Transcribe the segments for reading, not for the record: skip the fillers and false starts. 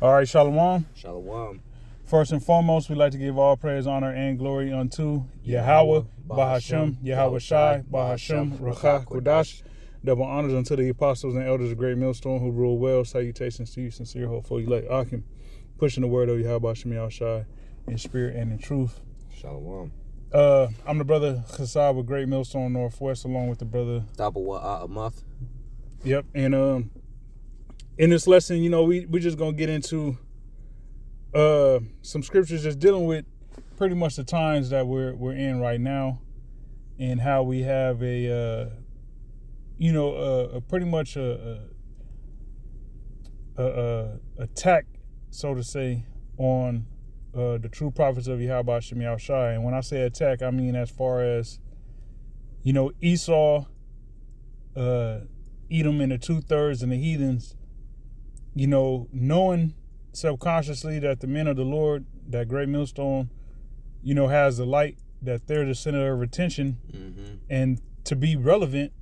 All right, Shalom. Shalom. First and foremost, we'd like to give all praise, honor, and glory unto Yahweh, Bahashem, Yahweh Shai, Bahashem, Rakha, Kodash. Double honors unto the apostles and elders of Great Millstone who rule well. Salutations to you, sincere, hopeful elect Akim, pushing the word of Yahweh Bahashem, Yahweh Shai, in spirit and in truth. Shalom. I'm the brother Hassad with Great Millstone Northwest, along with the brother Dabawa Amath. Yep, and in this lesson, we're just gonna get into some scriptures just dealing with pretty much the times that we're in right now, and how we have a pretty much a attack, so to say, on the true prophets of Yahweh Shem Yahweh Shai. And when I say attack, I mean as far as Esau, Edom and the 2/3 and the heathens, knowing subconsciously that the men of the Lord, that Great Millstone, has the light, that they're the center of attention, and to be relevant,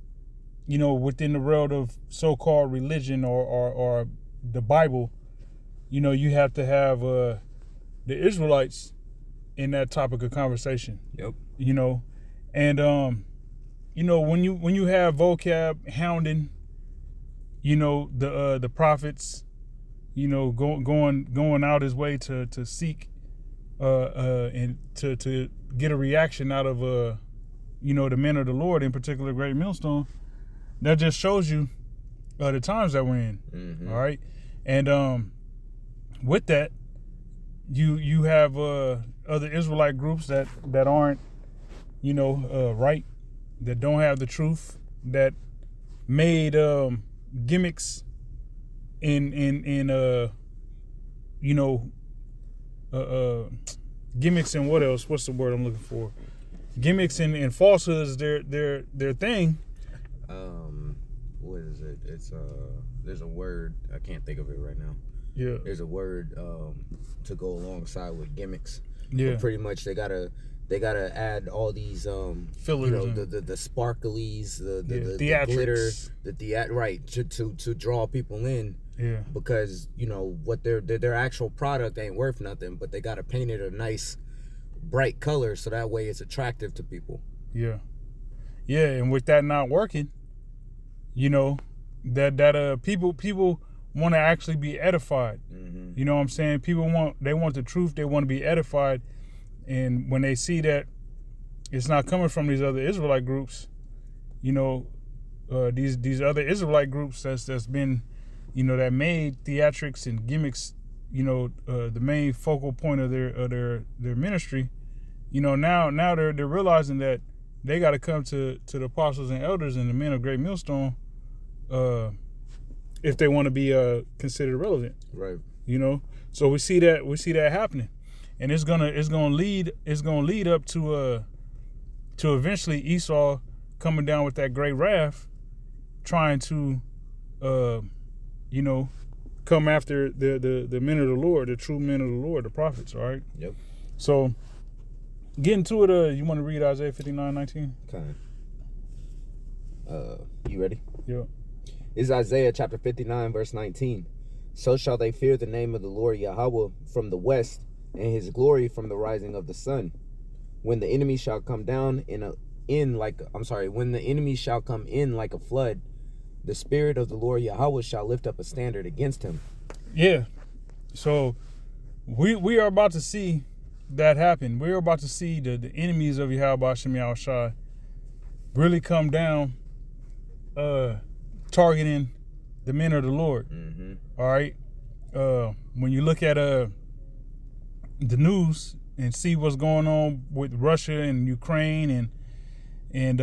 within the world of so-called religion or the Bible, you have to have the Israelites in that topic of conversation. Yep. And when you have vocab hounding, the prophets, going out his way to seek and to get a reaction out of the men of the Lord, in particular Great Millstone, that just shows you the times that we're in. All right. And with that, you have other Israelite groups that aren't right, that don't have the truth, that made gimmicks in gimmicks and what else? What's the word I'm looking for? Gimmicks and falsehoods, their thing. What is it? It's there's a word, I can't think of it right now. Yeah. There's a word to go alongside with gimmicks. Yeah. But pretty much they gotta add all these fillers, the sparklies, the theatrics, glitter, right, to draw people in. Yeah. Because what their actual product ain't worth nothing, but they gotta paint it a nice bright color so that way it's attractive to people. Yeah. Yeah, and with that not working, that people want to actually be edified. You know what I'm saying? People want the truth, they want to be edified. And when they see that it's not coming from these other Israelite groups, these other Israelite groups that's been, that made theatrics and gimmicks, the main focal point of their ministry, now they're realizing that they got to come to the apostles and elders and the men of Great Millstone, if they want to be considered relevant. Right. So we see that happening. And it's gonna lead up to eventually Esau coming down with that great wrath, trying to come after the men of the Lord, the true men of the Lord, the prophets. All right. Yep. So getting to it, you want to read Isaiah 59:19? Okay. You ready? Yeah. This is Isaiah chapter 59 verse 19. So shall they fear the name of the Lord Yahweh from the west, and his glory from the rising of the sun. When the enemy shall come down when the enemy shall come in like a flood, the spirit of the Lord Yahweh shall lift up a standard against him. Yeah. So we are about to see that happen. We're about to see the enemies of Yahweh Shem Yahweh Shai really come down, targeting the men of the Lord. All right. When you look at the news and see what's going on with Russia and Ukraine and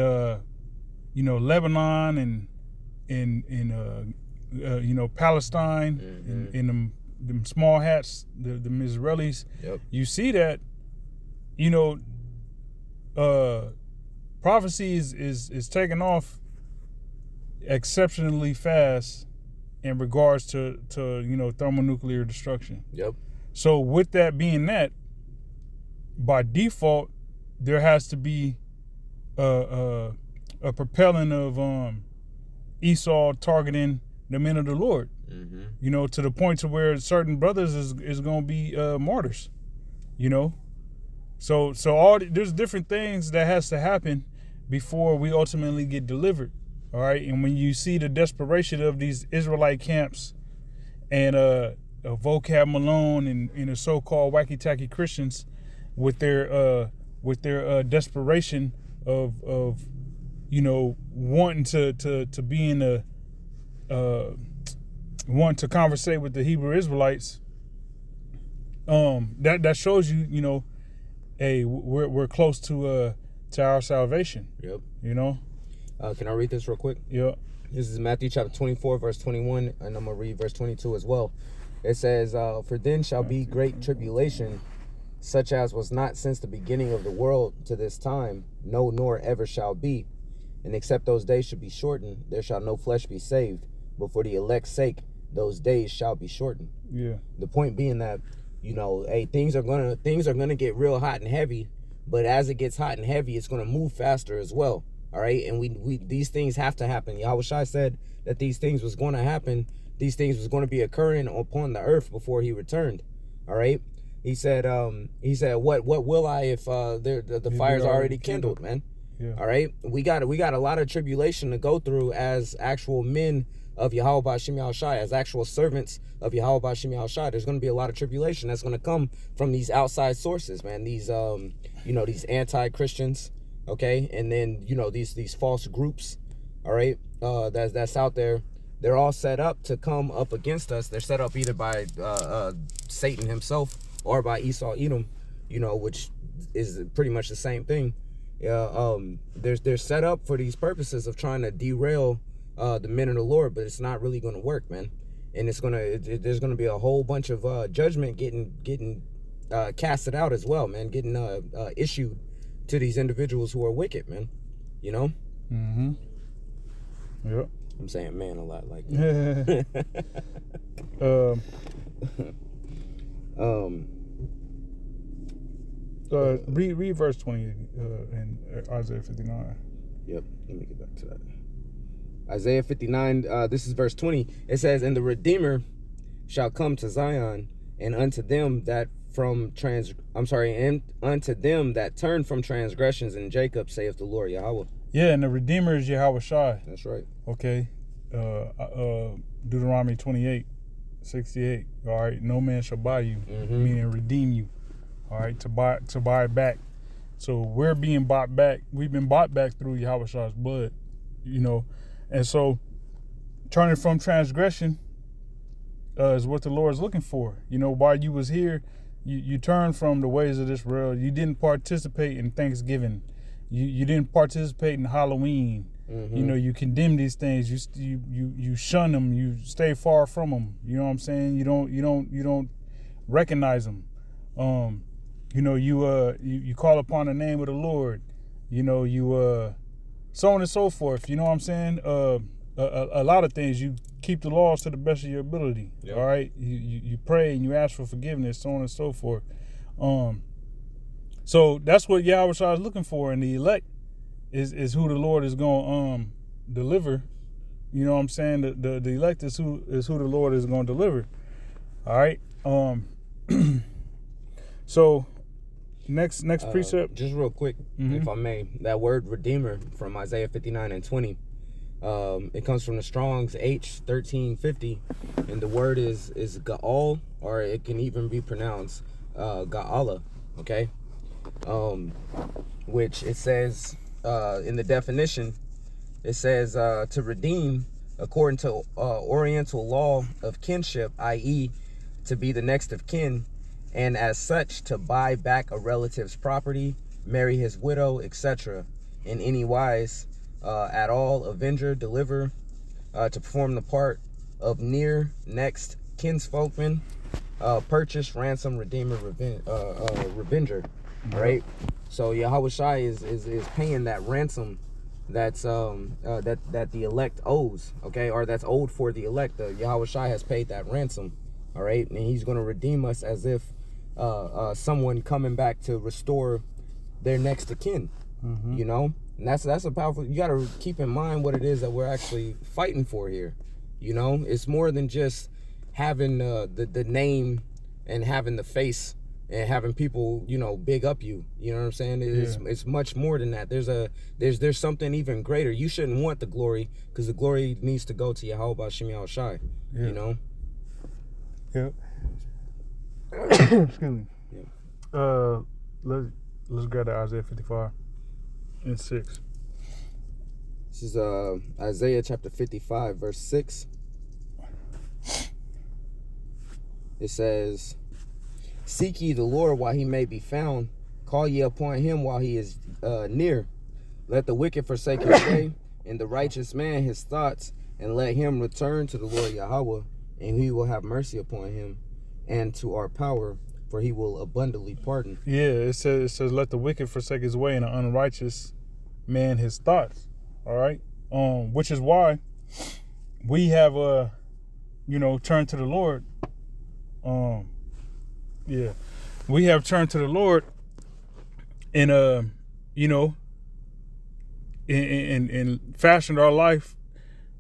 Lebanon and Palestine, and them small hats, the Israelis. Yep. You see that prophecy is taking off exceptionally fast in regards to thermonuclear destruction. Yep. So with that being that, by default, there has to be a propelling of Esau targeting the men of the Lord. You know, to the point to where certain brothers is going to be martyrs. You know, so there's different things that has to happen before we ultimately get delivered. All right, and when you see the desperation of these Israelite camps and Vocab Malone and the so-called wacky-tacky Christians with their desperation of you know, wanting to be in a want to conversate with the Hebrew Israelites, that shows you, you know, hey, we're close to our salvation. Yep. You know. Can I read this real quick? Yeah. This is Matthew chapter 24, verse 21, and I'm gonna read verse 22 as well. It says, "For then shall be great tribulation, such as was not since the beginning of the world to this time, no, nor ever shall be. And except those days should be shortened, there shall no flesh be saved. But for the elect's sake, those days shall be shortened." Yeah. The point being that, you know, hey, things are gonna get real hot and heavy, but as it gets hot and heavy, it's gonna move faster as well. All right, and we these things have to happen. Yahushua said that these things was going to happen. These things was going to be occurring upon the earth before he returned. All right, he said, what will I if the fire's already kindled, man? Yeah. All right, we got a lot of tribulation to go through as actual men of Yahweh B'Shem Yahushua, as actual servants of Yahweh B'Shem Yahushua. There's going to be a lot of tribulation that's going to come from these outside sources, man. These you know, these anti-Christians, okay, and then, you know, these false groups, all right, that's out there. They're all set up to come up against us. They're set up either by Satan himself or by Esau Edom, you know, which is pretty much the same thing. They're set up for these purposes of trying to derail the men of the Lord, but it's not really going to work, man. And there's gonna be a whole bunch of judgment getting casted out as well, man, getting issued to these individuals who are wicked, man. You know. Mm-hmm. Yep. I'm saying man a lot, like that. Read verse 20 in Isaiah 59. Yep. Let me get back to that. Isaiah 59. This is verse 20. It says, "And the Redeemer shall come to Zion, and unto them that and unto them that turn from transgressions in Jacob, saith the Lord Yahweh." Yeah, and the Redeemer is Yahweh Shai. That's right. Okay. Deuteronomy 28:68. All right. No man shall buy you, meaning redeem you. All right. To buy back. So we're being bought back. We've been bought back through Yahweh Shai's blood, you know. And so turning from transgression is what the Lord is looking for. You know, while you was here, you turned from the ways of this world. You didn't participate in Thanksgiving. You didn't participate in Halloween. You know, you condemn these things. You shun them. You stay far from them. You know what I'm saying? You don't recognize them. You know, you call upon the name of the Lord. You know, you so on and so forth. You know what I'm saying? A lot of things. You keep the laws to the best of your ability. Yep. All right. You pray and you ask for forgiveness, so on and so forth. So that's what Yahweh Shai is looking for, and the elect is who the Lord is going to deliver. You know what I'm saying? The elect is who the Lord is going to deliver. All right. So next precept. Just real quick, if I may, that word redeemer from Isaiah 59:20. It comes from the Strong's H1350, and the word is Gaal, or it can even be pronounced Gaala. Okay. Which it says in the definition, it says to redeem according to Oriental law of kinship, i.e., to be the next of kin, and as such to buy back a relative's property, marry his widow, etc., in any wise at all, avenger, deliver, to perform the part of near, next, kinsfolkman, purchase, ransom, redeemer, revenger. Right? So Yahweh Shai is paying that ransom that's that the elect owes, okay, or that's owed for the elect. Yahweh Shai has paid that ransom, all right, and he's going to redeem us as if someone coming back to restore their next of kin. You know, and that's a powerful. You got to keep in mind what it is that we're actually fighting for here. You know, it's more than just having the name and having the face and having people, you know, big up you. You know what I'm saying? It's much more than that. There's something even greater. You shouldn't want the glory, because the glory needs to go to Yahweh B'Shem Yahushai. You know? Yeah. Excuse me. Yeah. Let's grab that Isaiah 55 and 6. This is Isaiah chapter 55, verse 6. It says, "Seek ye the Lord while he may be found. Call ye upon him while he is near. Let the wicked forsake his way, and the righteous man his thoughts, and let him return to the Lord Yahweh, and he will have mercy upon him, and to our power, for he will abundantly pardon." Yeah, it says, let the wicked forsake his way, and the unrighteous man his thoughts. All right, which is why we have turned to the Lord. We have turned to the Lord, and and fashioned our life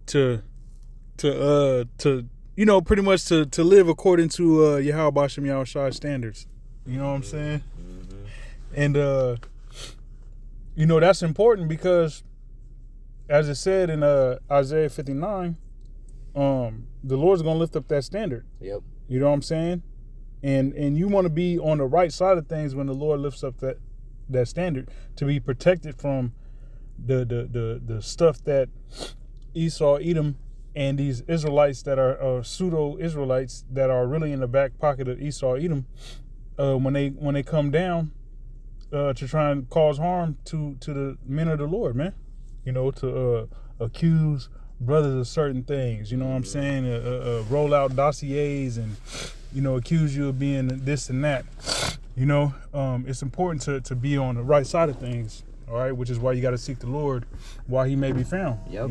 to pretty much to live according to Yahweh B'Shem Yahushai standards. You know what I'm saying? Mm-hmm. And that's important, because as it said in Isaiah 59, the Lord's gonna lift up that standard. Yep. You know what I'm saying? And you want to be on the right side of things when the Lord lifts up that standard, to be protected from the stuff that Esau, Edom, and these Israelites that are pseudo Israelites that are really in the back pocket of Esau, Edom, when they come down to try and cause harm to the men of the Lord, man. To accuse brothers of certain things. You know what I'm saying? Roll out dossiers and accuse you of being this and that. It's important to be on the right side of things. All right, which is why you got to seek the Lord while he may be found. Yep.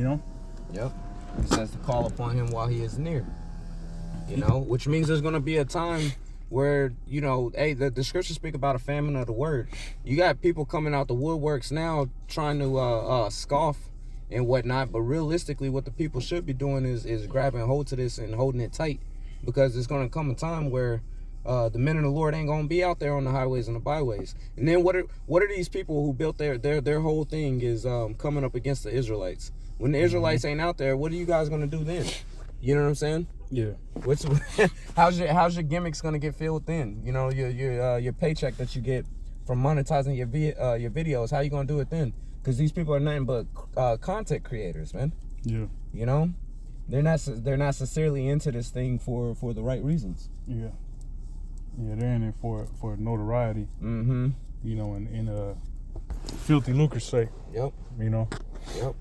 Yep. It says to call upon him while he is near. Which means there's going to be a time where, hey, the scriptures speak about a famine of the word. You got people coming out the woodworks now trying to scoff and whatnot, but realistically what the people should be doing is grabbing hold to this and holding it tight, because there's going to come a time where the men of the Lord ain't going to be out there on the highways and the byways. And then what are these people who built their whole thing is coming up against the Israelites? When the Israelites ain't out there, what are you guys going to do then? You know what I'm saying? Yeah. How's your gimmicks gonna get filled then? Your paycheck that you get from monetizing your videos. How you gonna do it then? Because these people are nothing but content creators, man. Yeah. They're not necessarily into this thing for the right reasons. Yeah. Yeah, they're in it for notoriety. Mm-hmm. In a filthy lucre's sake. Yep. Yep.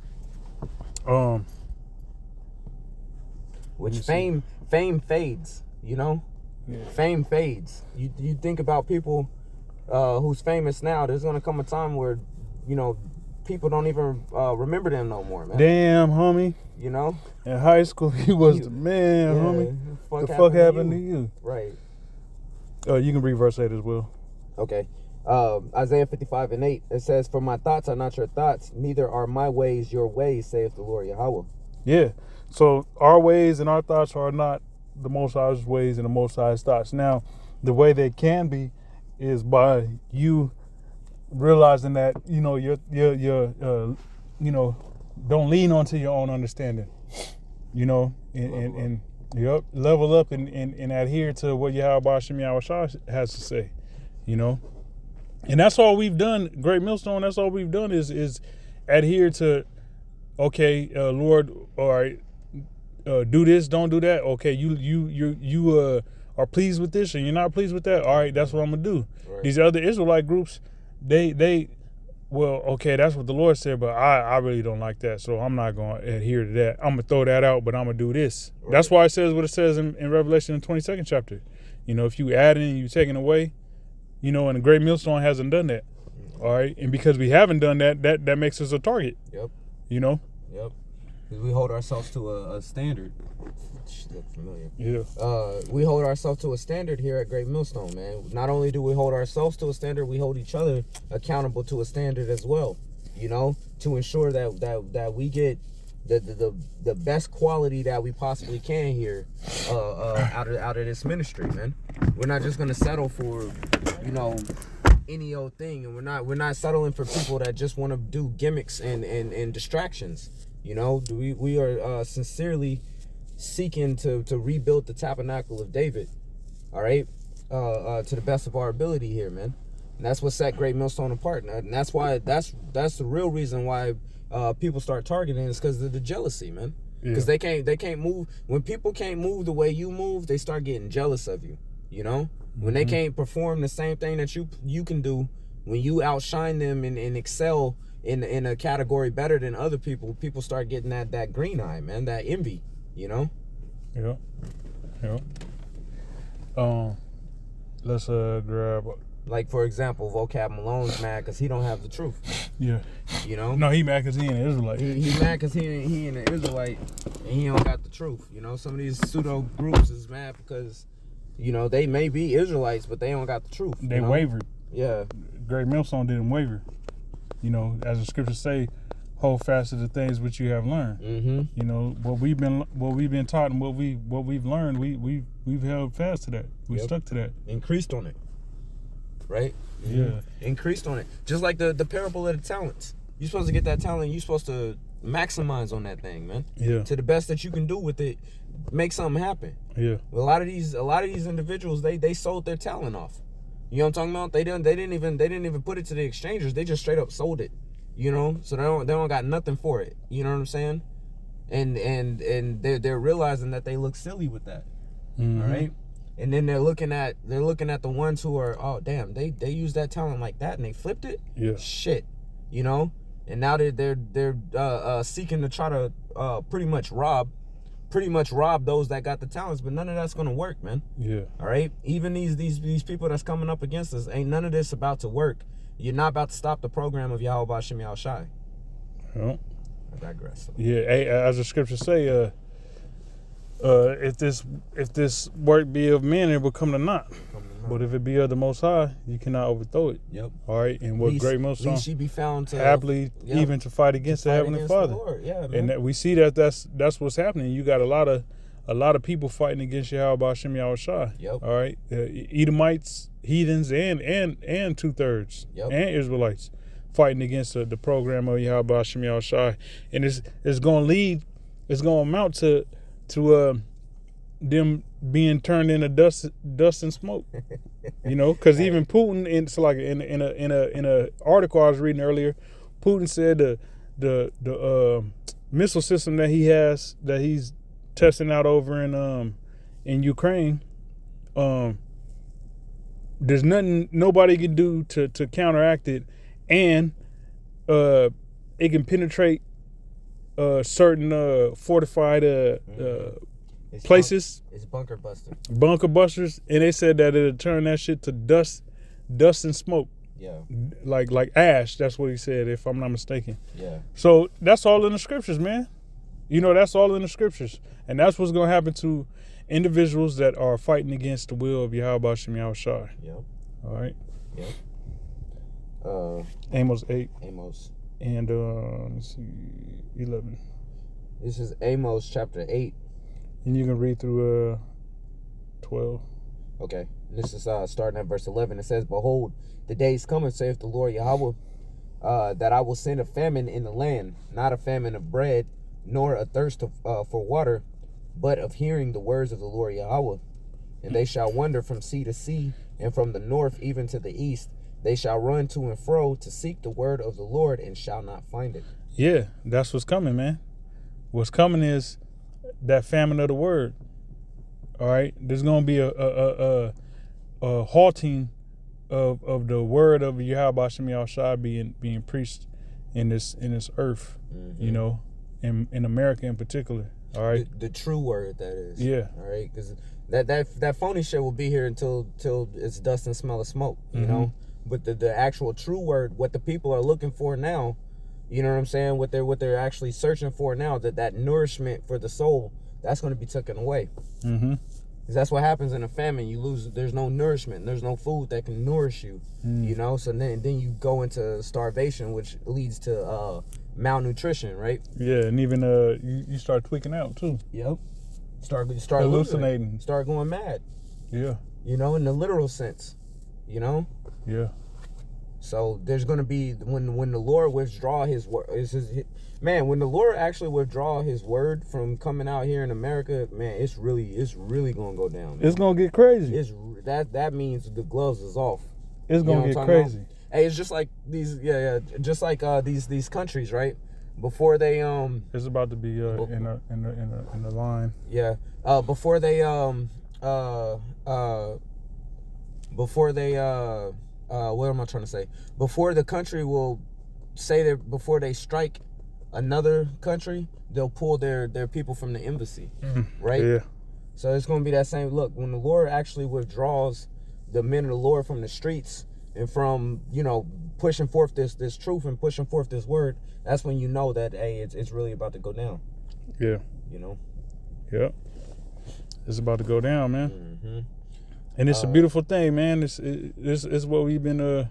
Which fame fades, Yeah. Fame fades. You think about people who's famous now. There's gonna come a time where, people don't even remember them no more, man. Damn, homie. In high school, he was the man, homie. What the fuck happened to you? Right. You can read verse 8 as well. Okay. Isaiah 55 and 8. It says, "For my thoughts are not your thoughts, neither are my ways your ways, saith the Lord Yahweh." Yeah. So our ways and our thoughts are not the Most High's ways and the Most High's thoughts. Now, the way they can be is by you realizing that you're don't lean onto your own understanding. And level up and adhere to what Yahweh B'Shem Yahushai has to say. And that's all we've done. Great Millstone. That's all we've done is adhere to. Okay, Lord, all right, do this, don't do that. Okay, you are pleased with this and you're not pleased with that. All right, that's what I'm gonna do. Right. These other Israelite groups, okay, that's what the Lord said, but I really don't like that, so I'm not gonna adhere to that. I'm gonna throw that out, but I'm gonna do this. Right. That's why it says what it says in Revelation, in the 22nd chapter. If you add in, you taking away, and the Great Millstone hasn't done that. All right, and because we haven't done that makes us a target. Yep. Yep. Because we hold ourselves to a standard. Look familiar. Yeah. We hold ourselves to a standard here at Great Millstone, man. Not only do we hold ourselves to a standard, we hold each other accountable to a standard as well. To ensure that we get the best quality that we possibly can here out of this ministry, man. We're not just gonna settle for, you know, any old thing, and we're not settling for people that just want to do gimmicks and distractions. You know, we are sincerely seeking to rebuild the tabernacle of David. All right, to the best of our ability here, man. And that's what set Great Millstone apart, and that's why that's the real reason why people start targeting is because of the jealousy, man. Because they can't move when people can't move the way you move, they start getting jealous of you. You know, when they can't perform the same thing that you can do, when you outshine them and excel in a category better than other people, people start getting that green eye, man, that envy. You know. Yeah. Let's grab. Like, for example, Vocab Malone's mad because he don't have the truth. Yeah. You know? No, he mad because he ain't an Israelite. He mad because he ain't an Israelite and he don't got the truth. You know, some of these pseudo groups is mad because, you know, they may be Israelites, but they don't got the truth. They wavered. Yeah. Great Millstone didn't waver. You know, as the scriptures say, hold fast to the things which you have learned. Mm-hmm. You know, what we've been taught and what we've learned, we've held fast to that. We stuck to that. Increased on it. Right? Yeah. Increased on it. Just like the parable of the talents. You're supposed to get that talent, you're supposed to maximize on that thing, man. Yeah. To the best that you can do with it, make something happen. Yeah. Well, a lot of these individuals, they sold their talent off. You know what I'm talking about? They didn't even put it to the exchangers. They just straight up sold it. You know? So they don't got nothing for it. You know what I'm saying? And they're realizing that they look silly with that. Mm-hmm. All right? And then they're looking at the ones who are, oh damn, they used that talent like that and they flipped it. Yeah. Shit, you know. And now they're seeking to try to pretty much rob those that got the talents, but none of that's gonna work, man. Yeah. All right. Even these people that's coming up against us, ain't none of this about to work. You're not about to stop the program of Yahweh Shem Yahushai. Yeah. I digress. Yeah. Hey, as the scriptures say, if this work be of men, it will come to naught. But if it be of the Most High, you cannot overthrow it. Yep. All right. And what Great Millstone she be found to happily even to fight against the Heavenly Father. Yeah, man. And that we see that's what's happening. You got a lot of people fighting against Yahweh Shem Yahushai. Yep. All right. Edomites, heathens, and 2/3 Yep. and Israelites fighting against the program of Yahweh Shem Yahushai. And it's going to amount to them being turned into dust and smoke. You know, because even Putin, it's like in a article I was reading earlier, Putin said the missile system that he's testing out over in Ukraine, there's nothing nobody can do to counteract it, and it can penetrate certain fortified places. It's bunker busters, and they said that it'll turn that shit to dust and smoke. Yeah. Like ash. That's what he said, if I'm not mistaken. Yeah. So that's all in the scriptures, man. You know, that's all in the scriptures, and that's what's gonna happen to individuals that are fighting against the will of Yahweh Shem Yahushai. Yep. All right. Yep. Amos 8. Amos. And let's see, 11. This is Amos chapter 8. And you can read through 12. Okay. This is starting at verse 11. It says, "Behold, the days coming, saith the Lord Yahweh, that I will send a famine in the land, not a famine of bread, nor a thirst for water, but of hearing the words of the Lord Yahweh. And they shall wander from sea to sea, and from the north even to the east. They shall run to and fro to seek the word of the Lord, and shall not find it." Yeah, that's what's coming, man. What's coming is that famine of the word. All right, there's gonna be a halting of the word of Yahweh Shem Yahushai being preached in this earth. Mm-hmm. You know, in America in particular. All right, the true word, that is. Yeah. All right, because that phony shit will be here until it's dust and smell of smoke. You know, but the actual true word, what the people are looking for now. You know what I'm saying? What they're actually searching for now, that nourishment for the soul, that's going to be taken away. Mm-hmm. Because that's what happens in a famine. You lose. There's no nourishment. There's no food that can nourish you. You know. So then you go into starvation, which leads to malnutrition, right? Yeah, and even you start tweaking out too. Yep. Start Hallucinating. Start going mad. Yeah. You know, in the literal sense. You know. Yeah. So there's gonna be when the Lord withdraw His word. When the Lord actually withdraw His word from coming out here in America, man, it's really gonna go down. Man. It's gonna get crazy. That means the gloves is off. It's gonna get crazy. About? Hey, it's just like these, just like these countries, right? Before they it's about to be in the line. Yeah. Before they what am I trying to say? Before the country will say that before they strike another country, they'll pull their people from the embassy, right? Yeah. So it's going to be that same look. When the Lord actually withdraws the men of the Lord from the streets and from, pushing forth this truth and pushing forth this word, that's when you know that, hey, it's really about to go down. Yeah. Yeah. It's about to go down, man. Mm-hmm. And it's a beautiful thing, man. It's what we've been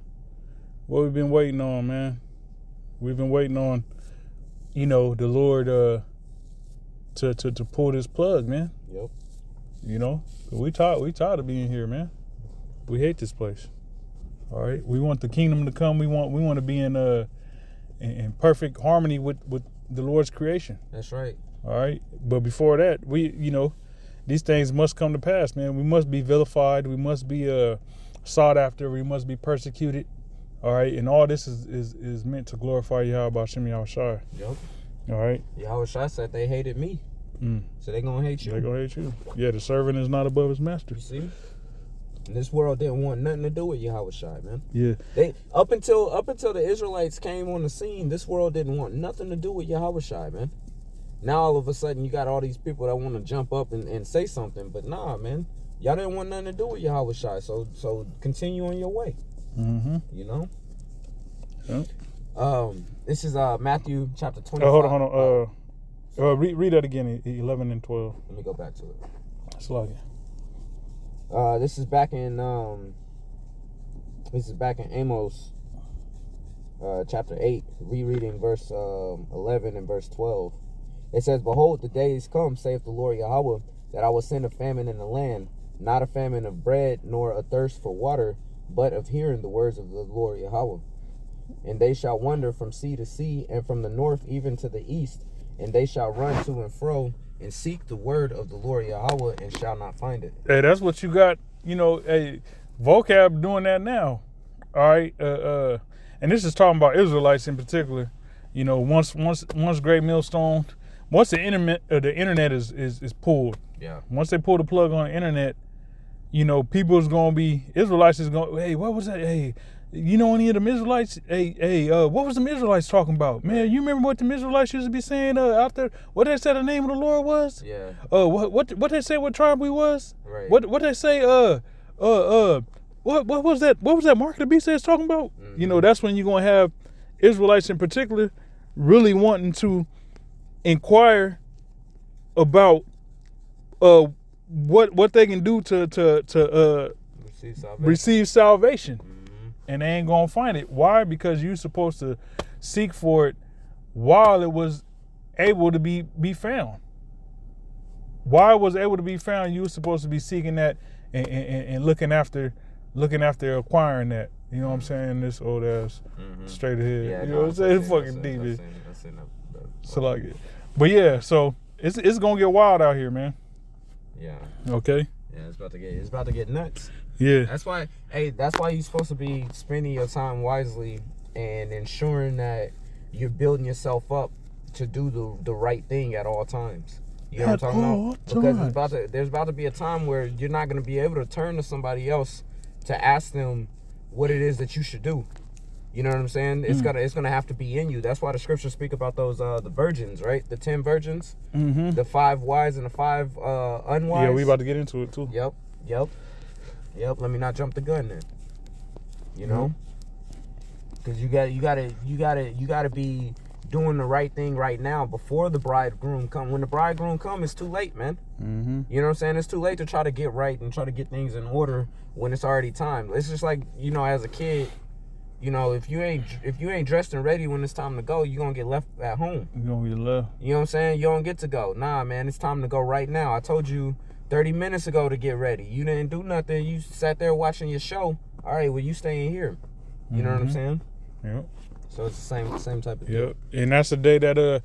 waiting on, man. We've been waiting on, the Lord to pull this plug, man. Yep. We tired of being here, man. We hate this place. All right. We want the kingdom to come. We want to be in perfect harmony with the Lord's creation. That's right. All right. But before that, these things must come to pass, man. We must be vilified. We must be sought after. We must be persecuted. All right. And all this is meant to glorify Yahweh Hashem Yahushua. Yep. All right. Yahushua said they hated me. So they going to hate you. They going to hate you. Yeah, the servant is not above his master. You see? And this world didn't want nothing to do with Yahushua, man. Yeah. They up until the Israelites came on the scene, this world didn't want nothing to do with Yahushua, man. Now all of a sudden you got all these people that want to jump up and say something, but nah, man, y'all didn't want nothing to do with Yahushua, so continue on your way. Mm-hmm. Yep. This is Matthew chapter 25. Hold on. Read that again, 11 and 12. Let me go back to it. It's like this is back in Amos chapter 8, rereading verse 11 and verse 12. It says, "Behold, the days come, saith the Lord Yahweh, that I will send a famine in the land, not a famine of bread, nor a thirst for water, but of hearing the words of the Lord Yahweh. And they shall wander from sea to sea, and from the north even to the east, and they shall run to and fro, and seek the word of the Lord Yahweh, and shall not find it." Hey, that's what you got, hey, vocab doing that now. All right. And this is talking about Israelites in particular. Once Great Millstone, once the internet is pulled. Yeah. Once they pull the plug on the internet, people's gonna be Israelites is going, hey, what was that? Hey, any of them Israelites? Hey, what was the Israelites talking about? Man, you remember what the Israelites used to be saying out there? What they said the name of the Lord was? Yeah. What they say what tribe we was? Right. What they say what was that? What was that Mark of the Beast says talking about? Mm-hmm. That's when you're gonna have Israelites in particular really wanting to inquire about what they can do to receive salvation. And they ain't gonna find it. Why? Because you're supposed to seek for it while it was able to be found. While it was able to be found, you were supposed to be seeking that and looking after acquiring that. You know what I'm saying? This old ass straight ahead. Yeah, you know what I'm saying? It's fucking deep. So like it. But yeah, so it's gonna get wild out here, man. Yeah. Okay. Yeah, it's about to get nuts. Yeah. That's why you're supposed to be spending your time wisely and ensuring that you're building yourself up to do the right thing at all times. You know what I'm talking about? Because there's about to be a time where you're not going to be able to turn to somebody else to ask them what it is that you should do. You know what I'm saying? It's gonna have to be in you. That's why the scriptures speak about those the virgins, right? The 10 virgins, the 5 wise and the 5 unwise. Yeah, we about to get into it too. Yep. Let me not jump the gun then. Because you gotta be doing the right thing right now before the bridegroom come. When the bridegroom come, it's too late, man. You know what I'm saying? It's too late to try to get right and try to get things in order when it's already time. It's just like, as a kid, You know, if you ain't dressed and ready when it's time to go, you're gonna get left at home. You're gonna be left. You know what I'm saying? You don't get to go. Nah, man, it's time to go right now. I told you 30 minutes ago to get ready. You didn't do nothing. You sat there watching your show. All right, well, you staying here. You know what I'm saying? Yep. So it's the same type of thing. Yep. And that's the day that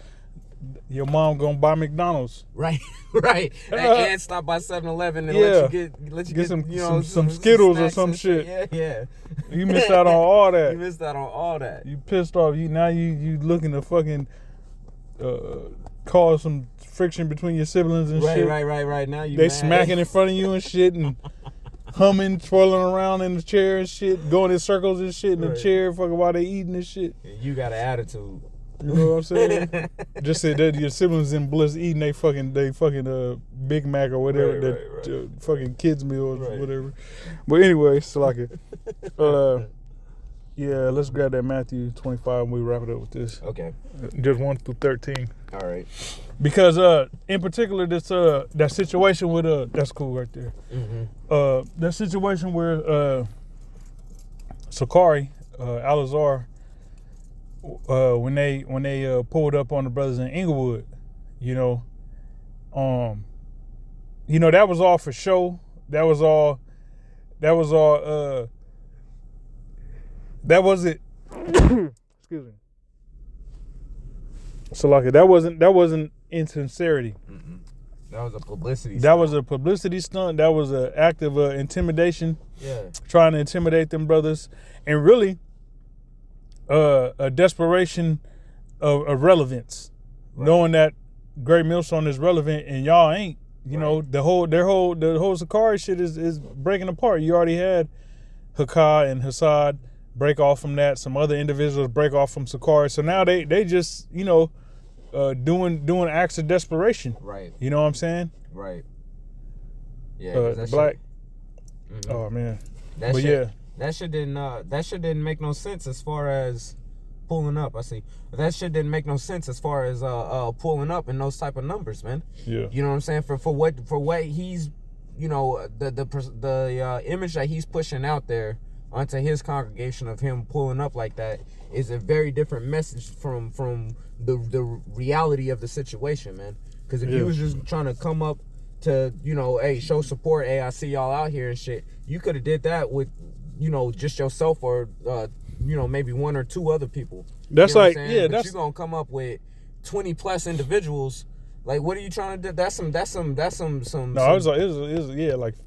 your mom gonna buy McDonald's. Right, right. And stop by 7-Eleven and let you get some, you know, some Skittles or some shit. shit. Yeah. You missed out on all that. You missed out on all that. You pissed off. You looking to fucking cause some friction between your siblings and shit. Right. Now they mad. Smacking in front of you and shit and humming, twirling around in the chair and shit, going in circles and shit in the chair, fucking while they eating and shit. You got an attitude. You know what I'm saying? Just said that your siblings in bliss eating they fucking Big Mac or whatever, fucking kids meal or whatever. But anyway, Salaka. Yeah, let's grab that Matthew 25 and we wrap it up with this. Okay. Just 1 through 13. All right. Because in particular this that situation with that's cool right there. Mm-hmm. That situation where Sakari, Alazar, when they pulled up on the brothers in Inglewood, that was all for show. That wasn't excuse me. So like that wasn't insincerity. Mm-hmm. That was a publicity stunt. That was a publicity stunt. That was an act of intimidation. Yeah. Trying to intimidate them brothers. And really a desperation of relevance. Right. Knowing that Great Millstone is relevant and y'all ain't. You know, the whole Sakari shit is breaking apart. You already had Hakai and Hassad break off from that. Some other individuals break off from Sakari. So now they just, doing acts of desperation. Right. You know what I'm saying? Right. Yeah. The black. Mm-hmm. Oh man. That shit didn't make no sense as far as pulling up. I see. That shit didn't make no sense as far as pulling up in those type of numbers, man. Yeah. You know what I'm saying? For what he's, the image that he's pushing out there onto his congregation of him pulling up like that is a very different message from the reality of the situation, man. Because if he was just trying to come up to, hey, show support, hey, I see y'all out here and shit, you could have did that with, just yourself or, maybe one or two other people. That's but you're gonna come up with 20 plus individuals. Like, what are you trying to do? That's some. No, it was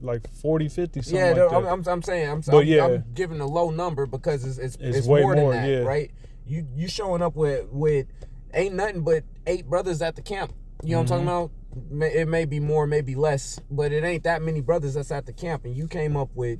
like 40, 50, something like that. I'm saying, I'm giving a low number because it's way more than that, right? You showing up with ain't nothing but 8 brothers at the camp. You know what I'm talking about? It may be more, maybe less, but it ain't that many brothers that's at the camp, and you came up with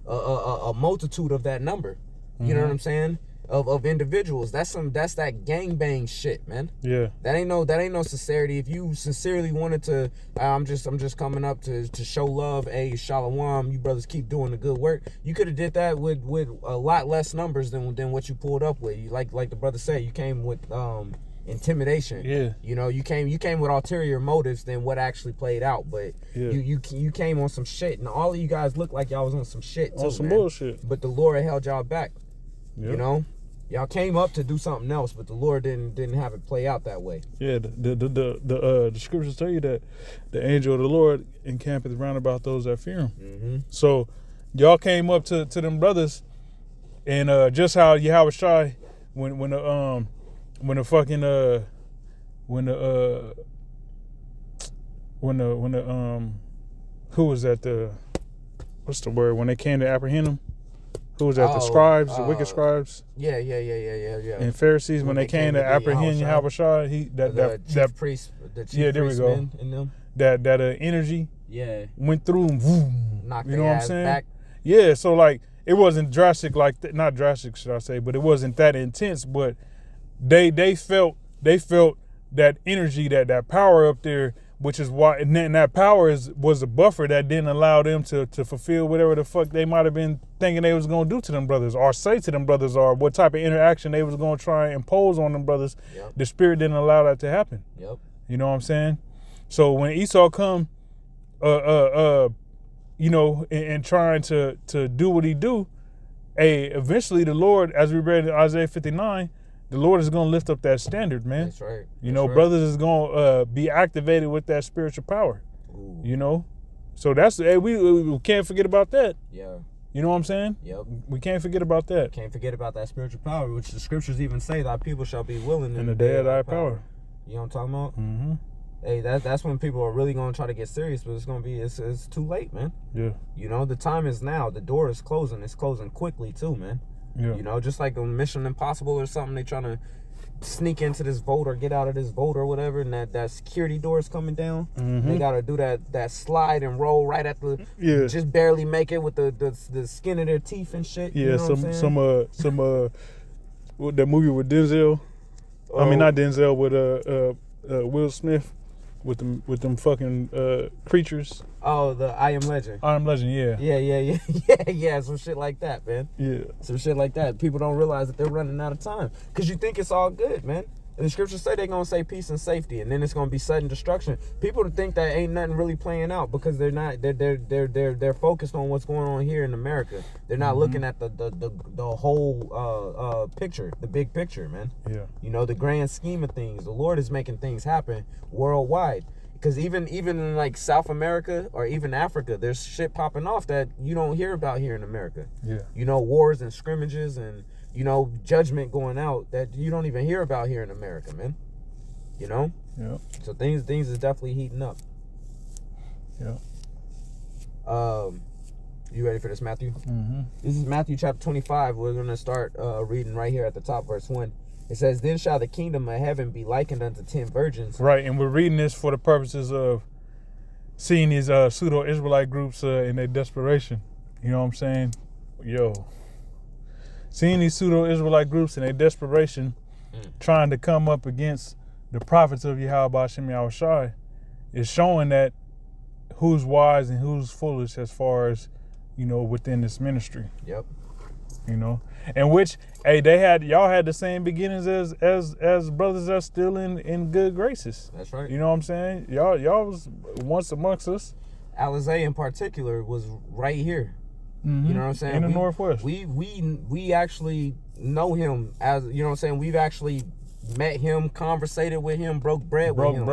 a multitude of that number. You know what I'm saying? Of individuals. That's that gangbang shit, man. Yeah. That ain't no sincerity. If you sincerely wanted to, I'm just coming up to show love. Hey, Shalom, you brothers keep doing the good work. You could have did that with a lot less numbers than what you pulled up with. You like the brother said, you came with intimidation. Yeah. You came with ulterior motives than what actually played out. But you came on some shit, and all of you guys looked like y'all was on some shit too, on some man. bullshit. But the Lord held y'all back. Yep. Y'all came up to do something else, but the Lord didn't have it play out that way. Yeah, the scriptures tell you that the angel of the Lord encampeth round about those that fear him. Mm-hmm. So y'all came up to them brothers, and just how Yahweh Shai when the who was that, what's the word, when they came to apprehend him? Who was that? The scribes, the wicked scribes. Yeah. And Pharisees, when they came to apprehend Yahweh Shai, the chief priest, there we go. In them. That energy. Yeah. Went through and boom. Knocked you know what I'm saying? Back. Yeah. So like it wasn't drastic, not drastic, should I say? But it wasn't that intense. But they felt that energy, that power up there. Which is why, and that power was a buffer that didn't allow them to fulfill whatever the fuck they might have been thinking they was gonna do to them brothers, or say to them brothers, or what type of interaction they was gonna try and impose on them brothers. Yep. The spirit didn't allow that to happen. Yep. You know what I'm saying? So when Esau come, and trying to do what he do, eventually the Lord, as we read in Isaiah 59, the Lord is going to lift up that standard, man. That's right. You know, brothers is going to be activated with that spiritual power. Ooh. You know, so that's we can't forget about that. Yeah. You know what I'm saying? Yep. We can't forget about that. Can't forget about that spiritual power, which the scriptures even say, thy people shall be willing In the day of thy power. You know what I'm talking about? Mm-hmm. Hey, that's when people are really going to try to get serious, but it's too late, man. Yeah. You know, the time is now. The door is closing. It's closing quickly too, man. Yeah. You know, just like a Mission Impossible or something, they trying to sneak into this vote or get out of this vote or whatever, and that security door is coming down. Mm-hmm. They gotta do that slide and roll right at the just barely make it with the skin of their teeth and shit. Yeah, you know some that movie with Denzel. I mean, not Denzel, with Will Smith with them fucking creatures. Oh, the I Am Legend. I Am Legend, yeah. Yeah, some shit like that, man. Yeah. Some shit like that. People don't realize that they're running out of time. Because you think it's all good, man. And the scriptures say they're going to say peace and safety, and then it's going to be sudden destruction. People think that ain't nothing really playing out because they're not. They're focused on what's going on here in America. They're not looking at the whole picture, the big picture, man. Yeah. You know, the grand scheme of things. The Lord is making things happen worldwide. Because even in like South America or even Africa, there's shit popping off that you don't hear about here in America. Yeah. You know, wars and scrimmages and, you know, judgment going out that you don't even hear about here in America, man. You know? Yeah. So things is definitely heating up. Yeah. You ready for this, Matthew? Mm-hmm. This is Matthew chapter 25. We're going to start reading right here at the top, verse 1. It says, then shall the kingdom of heaven be likened unto 10 virgins. Right, and we're reading this for the purposes of seeing these pseudo-Israelite groups in their desperation. You know what I'm saying? Seeing these pseudo-Israelite groups in their desperation, trying to come up against the prophets of Yahweh Hashem Yahushai, is showing that who's wise and who's foolish as far as, you know, within this ministry. Yep. You know, and which, hey, y'all had the same beginnings as brothers that's still in good graces. That's right. You know what I'm saying? Y'all was once amongst us. Alizé in particular was right here. Mm-hmm. You know what I'm saying? In the Northwest. We actually know him, as you know what I'm saying. We've actually met him, conversated with him, broke bread with him.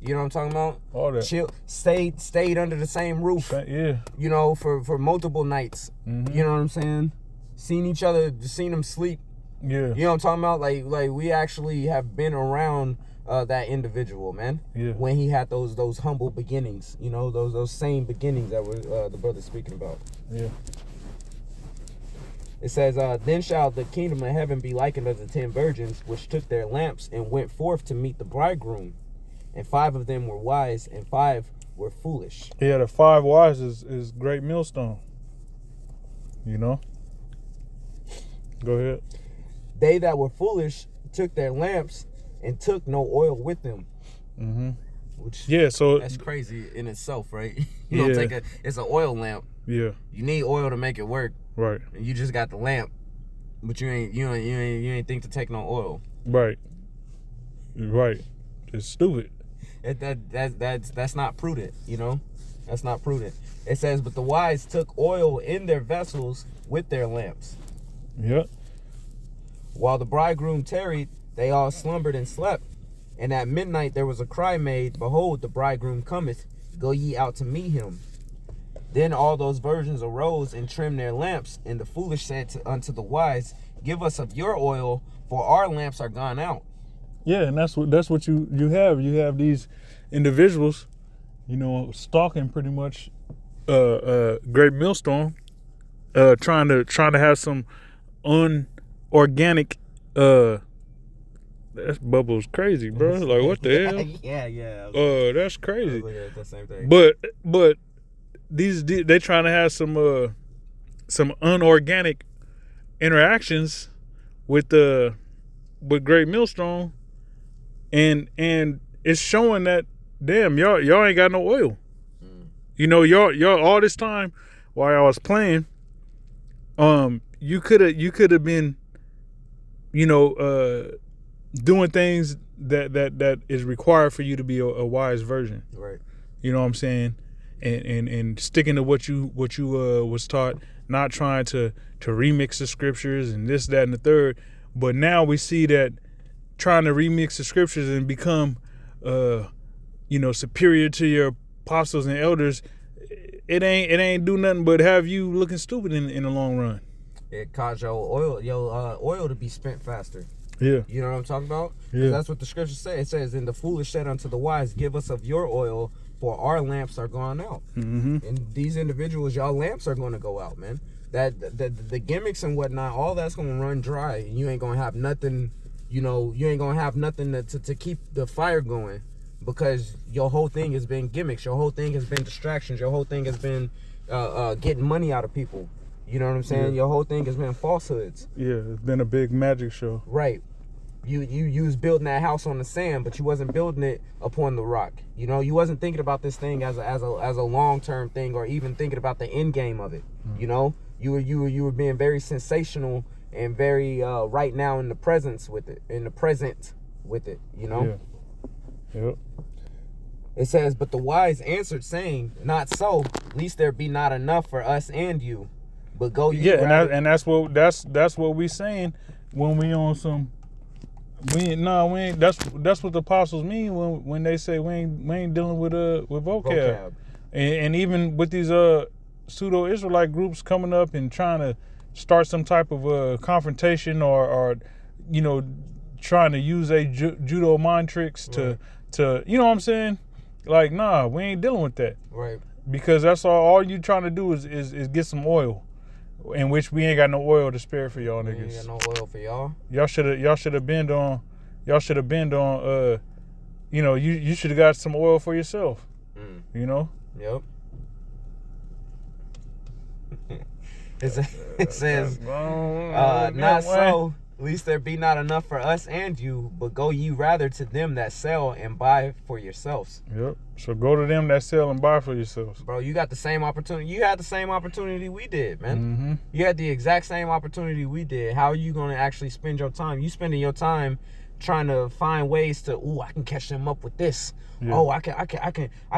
You know what I'm talking about? All that. Stayed under the same roof. Yeah. You know, for multiple nights. Mm-hmm. You know what I'm saying? Seen each other, seen them sleep. Yeah. You know what I'm talking about? Like we actually have been around that individual, man. Yeah. When he had those humble beginnings, you know, those same beginnings that were the brother speaking about. Yeah. It says, then shall the kingdom of heaven be likened unto 10 virgins, which took their lamps and went forth to meet the bridegroom. And 5 of them were wise, and 5 were foolish. Yeah, the 5 wise is great millstone. You know? Go ahead. They that were foolish took their lamps and took no oil with them. Mm-hmm. Which, yeah, so that's crazy in itself, right? You don't it's an oil lamp. Yeah. You need oil to make it work. Right. And you just got the lamp, but you ain't think to take no oil. Right. Right. It's stupid. That's not prudent, you know? That's not prudent. It says, but the wise took oil in their vessels with their lamps. Yep. While the bridegroom tarried, they all slumbered and slept. And at midnight there was a cry made, behold, the bridegroom cometh, go ye out to meet him. Then all those virgins arose and trimmed their lamps, and the foolish said unto the wise, give us of your oil, for our lamps are gone out. Yeah, and that's what you have. You have these individuals, you know, stalking pretty much Great Millstone, trying to have some unorganic that bubble's crazy, bro. Like, what the hell? Yeah. That's crazy. The same thing. But they trying to have some unorganic interactions with Great Millstone, and it's showing that damn y'all ain't got no oil. You know, y'all all this time while I was playing, you could have been, you know, doing things that is required for you to be a wise virgin. Right. You know what I'm saying? and sticking to what you was taught, not trying to remix the scriptures and this, that, and the third. But now we see that trying to remix the scriptures and become superior to your apostles and elders, it ain't do nothing but have you looking stupid in the long run. It caused your oil to be spent faster. Yeah. You know what I'm talking about? Yeah. That's what the scriptures say. It says, "And the foolish said unto the wise, give us of your oil, for our lamps are gone out." Mm-hmm. And these individuals, y'all lamps are going to go out, man. That the gimmicks and whatnot, all that's going to run dry, and you ain't going to have nothing. You ain't going to have nothing to keep the fire going, because your whole thing has been gimmicks. Your whole thing has been distractions. Your whole thing has been getting money out of people. You know what I'm saying? Yeah. Your whole thing has been falsehoods. Yeah, it's been a big magic show. Right. You was building that house on the sand, but you wasn't building it upon the rock. You wasn't thinking about this thing as a long-term thing, or even thinking about the end game of it. Mm. You were being very sensational and very right now in the present with it. Yeah. Yep. It says, "But the wise answered, saying, Not so, lest there be not enough for us and you. But go ye rather." and that's what we saying when we on some. We ain't. That's what the apostles mean when they say we ain't dealing with vocab. And even with these pseudo Israelite groups coming up and trying to start some type of confrontation or trying to use a judo mind tricks to you know what I'm saying, like, nah, we ain't dealing with that, Right. because that's all you trying to do is get some oil, in which we ain't got no oil to spare for y'all We niggas. ain't got no oil for y'all. Y'all should have been on. You should have got some oil for yourself. Yep. It says, "Not so, lest there be not enough for us and you, but go ye rather to them that sell and buy for yourselves." Yep. So go to them that sell and buy for yourselves. Bro, you got the same opportunity. You had the same opportunity we did, man. Mm-hmm. You had the exact same opportunity we did. How are you going to actually spend your time? You spending your time trying to find ways to, I can catch them up with this. Yeah. Oh, I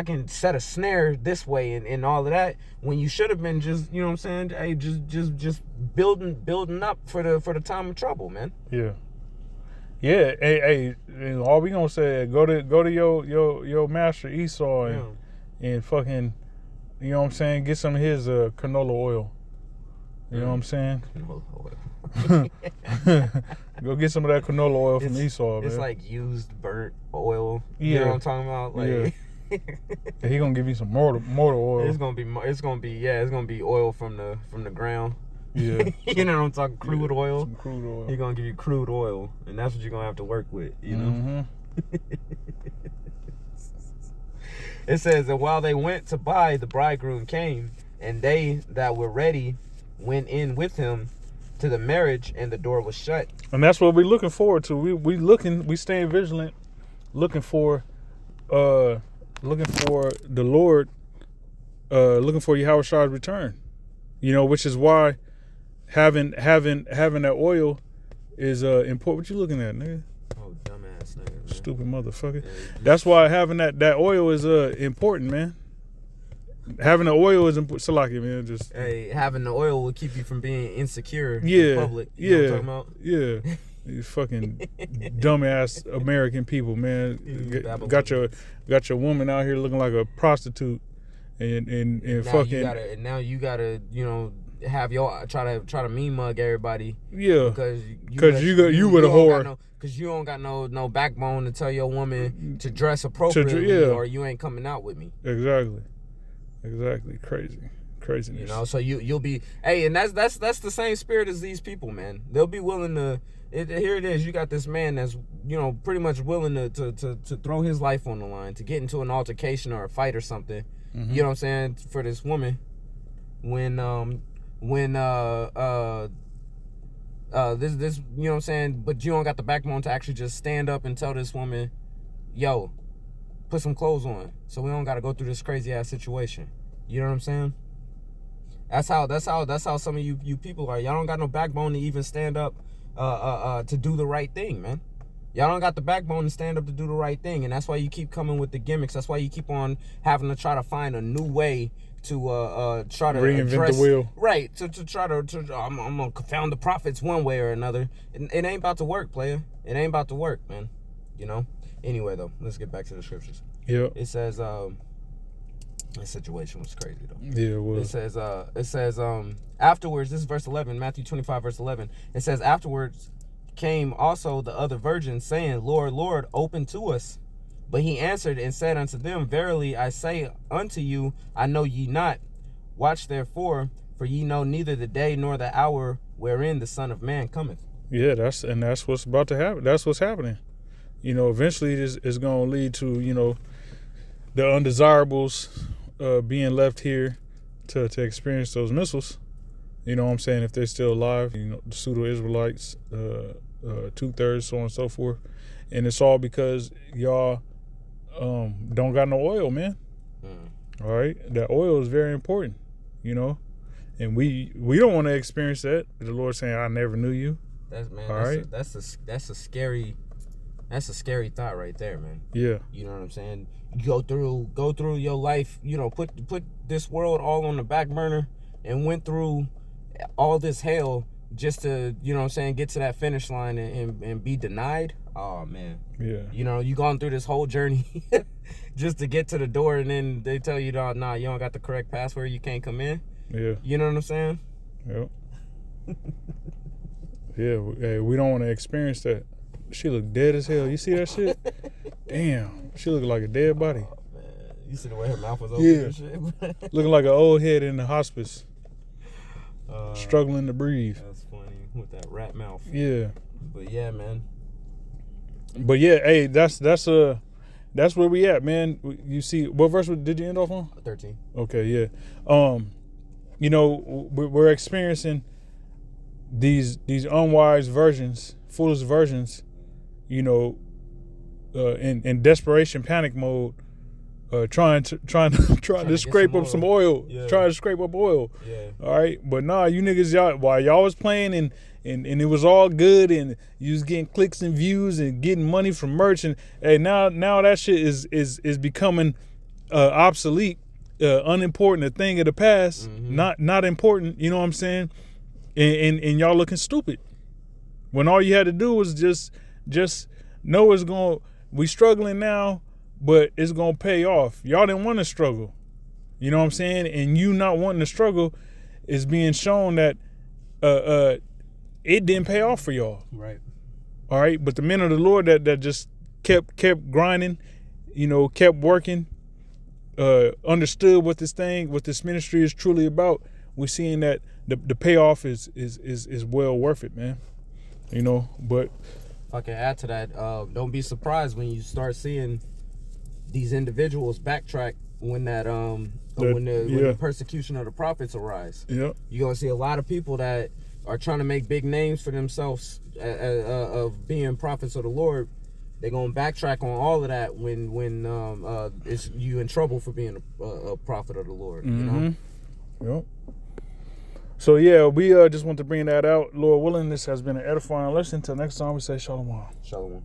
can set a snare this way and all of that, when you should have been just, you know what I'm saying? Hey, just building up for the time of trouble, man. Yeah. Yeah. Hey, all we gonna say is go to your master Esau and fucking, you know what I'm saying, get some of his canola oil. You know what I'm saying? Go get some of that canola oil from Esau, man. It's like used burnt oil. Yeah. You know what I'm talking about? Like, yeah, he gonna give you some mortar oil. It's gonna be oil from the ground. Yeah. You know what I'm talking? Crude oil. Some crude oil. He's gonna give you crude oil, and that's what you're gonna have to work with, you know? Mm-hmm. It says, "And while they went to buy, the bridegroom came, and they that were ready went in with him to the marriage, and the door was shut." And that's what we're looking forward to. We staying vigilant, looking for the Lord, looking for Yahushua's return. Which is why having that oil is important. What you looking at, nigga? Oh, dumbass nigga, man. Stupid motherfucker. That's why having that oil is important, man. Having the oil is important. Salaki, man. Just having the oil will keep you from being insecure in public. You know what I'm talking about? Yeah. These fucking dumbass American people, man. Got your woman out here looking like a prostitute, and now fucking. Now you gotta have your try to mean mug everybody. Yeah. Because you with a whore. Because you don't got no backbone to tell your woman to dress appropriately, or you ain't coming out with me. Exactly. Craziness. So you'll be, and that's the same spirit as these people, man. They'll be willing to. Here it is. You got this man that's pretty much willing to throw his life on the line, to get into an altercation or a fight or something. Mm-hmm. You know what I'm saying, for this woman. When this you know what I'm saying, but you don't got the backbone to actually just stand up and tell this woman, yo, put some clothes on, so we don't got to go through this crazy ass situation. You know what I'm saying? That's how some of you people are. Y'all don't got no backbone to even stand up to do the right thing, man. Y'all don't got the backbone to stand up to do the right thing, and that's why you keep coming with the gimmicks. That's why you keep on having to try to find a new way to try to Reinvent address, the wheel. right? To try to I'm gonna confound the prophets one way or another. It ain't about to work, player. It ain't about to work, man. You know. Anyway, though, let's get back to the scriptures. Yep. It says this situation was crazy though. Yeah, it was. It says afterwards, this is verse 11, Matthew 25 verse 11. It says afterwards came also the other virgins, saying, Lord, Lord, open to us. But he answered and said unto them, Verily I say unto you, I know ye not. Watch therefore, for ye know neither the day nor the hour wherein the Son of Man cometh. Yeah, that's what's about to happen. That's what's happening. You know, eventually this is going to lead to, you know, the undesirables being left here to experience those missiles. You know what I'm saying? If they're still alive, you know, the pseudo-Israelites, 2/3, so on and so forth. And it's all because y'all don't got no oil, man. All right? That oil is very important, you know? And we don't want to experience that. The Lord saying, I never knew you. That's a scary thought right there, man. Yeah. You know what I'm saying? You go through your life, you know, put this world all on the back burner and went through all this hell just to, you know what I'm saying, get to that finish line and be denied. Oh man. Yeah. You know, you gone through this whole journey just to get to the door, and then they tell you, nah, you don't got the correct password, you can't come in. Yeah. You know what I'm saying? Yep. Yeah, hey, we don't want to experience that. She look dead as hell. You see that shit? Damn. She look like a dead body. Oh, man. You see the way her mouth was open and shit? Looking like an old head in the hospice. Struggling to breathe. That's funny. With that rat mouth. Yeah. But yeah, man. But yeah, hey, that's where we at, man. You see, what verse did you end off on? 13. Okay, yeah. You know, we're experiencing these unwise virgins, foolish virgins, you know, in desperation, panic mode, trying to scrape up some oil, trying to scrape up oil. Yeah. All right, but nah, you niggas, while y'all was playing and it was all good and you was getting clicks and views and getting money from merch, and hey, now that shit is becoming obsolete, unimportant, a thing of the past, not important. You know what I'm saying? And y'all looking stupid when all you had to do was just know we struggling now, but it's gonna pay off. Y'all didn't want to struggle, you know what I'm saying? And you not wanting to struggle is being shown that it didn't pay off for y'all. Right. All right, but the men of the Lord that just kept grinding, you know, kept working, understood what this ministry is truly about. We're seeing that the payoff is well worth it, man. You know, but if I can add to that, don't be surprised when you start seeing these individuals backtrack when the persecution of the prophets arise. Yeah, you're gonna see a lot of people that are trying to make big names for themselves of being prophets of the Lord. They're gonna backtrack on all of that when it's you in trouble for being a prophet of the Lord. You know. Yep. So yeah, we just want to bring that out. Lord willing, this has been an edifying lesson. Until next time, we say shalom. Shalom.